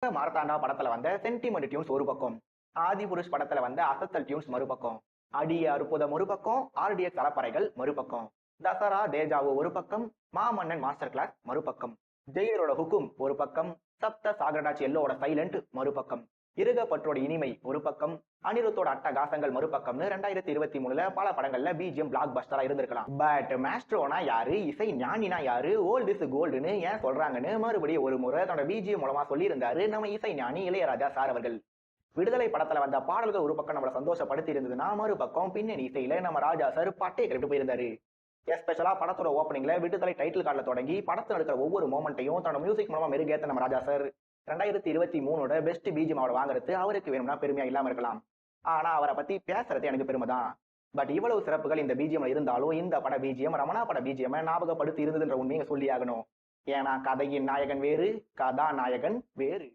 மார்த்தாண்டா படத்துல வந்த sentiment tunes ஒரு பக்கம், ஆதிபுருஷ் படத்துல வந்த அசத்தல் டியூன்ஸ் மறுபக்கம், அடிய அற்புதம் ஒரு பக்கம், ஆர்டிஎக்ஸ் அலப்பறைகள் மறுபக்கம், தசரா தேஜாவு ஒரு பக்கம், மாமன்னன் மாஸ்டர் கிளாஸ் மறுபக்கம், ஜெயிலரோட ஹுக்கும் ஒரு பக்கம், சப்த சாகரடாச் எல்லோட சைலண்ட் மறுபக்கம், இருகப்பற்றோட இனிமை ஒரு பக்கம், அனிருத்தோட அட்டகாசங்கள் மறுபக்கம்னு 2023 பல படங்கள்ல பிஜிஎம் பிளாக் பஸ்டரா இருந்திருக்கலாம். பட் மாஸ்ட்ரோனா யாரு, இசை ஞானினா யாரு, ஓல்ட் இஸ் கோல்டுன்னு ஏன் சொல்றாங்கன்னு மறுபடியும் ஒரு முறை தன்னோட பிஜிஎம் மூலமா சொல்லியிருந்தாரு நம்ம இசை ஞானி இளையராஜா சார் அவர்கள். விடுதலை படத்துல வந்த பாடல்கள் ஒரு பக்கம் நம்மளை சந்தோஷப்படுத்தி இருந்ததுன்னா மறுபக்கம் பின்னணி இசையில நம்ம ராஜா சார் பாட்டே கிளப்பிட்டு போயிருந்தாரு. எஸ்பெஷலா படத்தோட ஓப்பனிங்ல விடுதலை டைட்டில் கார்டுல தொடங்கி படத்துல இருக்கிற ஒவ்வொரு மோமெண்ட்டையும் தன்னோட மியூசிக் மூலமா மெருகேத்த நம்ம ராஜா சார் 2023 பெஸ்ட் பிஜிஎம் அவார்டு வாங்குறது அவருக்கு வேணும்னா பெருமையா இல்லாம இருக்கலாம். ஆனா அவரை பத்தி பேசுறது எனக்கு பெருமை தான். பட் இவ்வளவு சிறப்புகள் இந்த பிஜிஎம்ல இருந்தாலும் இந்த பட பிஜிஎம் ரமணா பட பிஜிஎம் ஞாபகப்படுத்தி இருந்ததுன்ற உண்மையை சொல்லி ஆகணும். ஏன்னா கதையின் நாயகன் வேறு, கதாநாயகன் வேறு.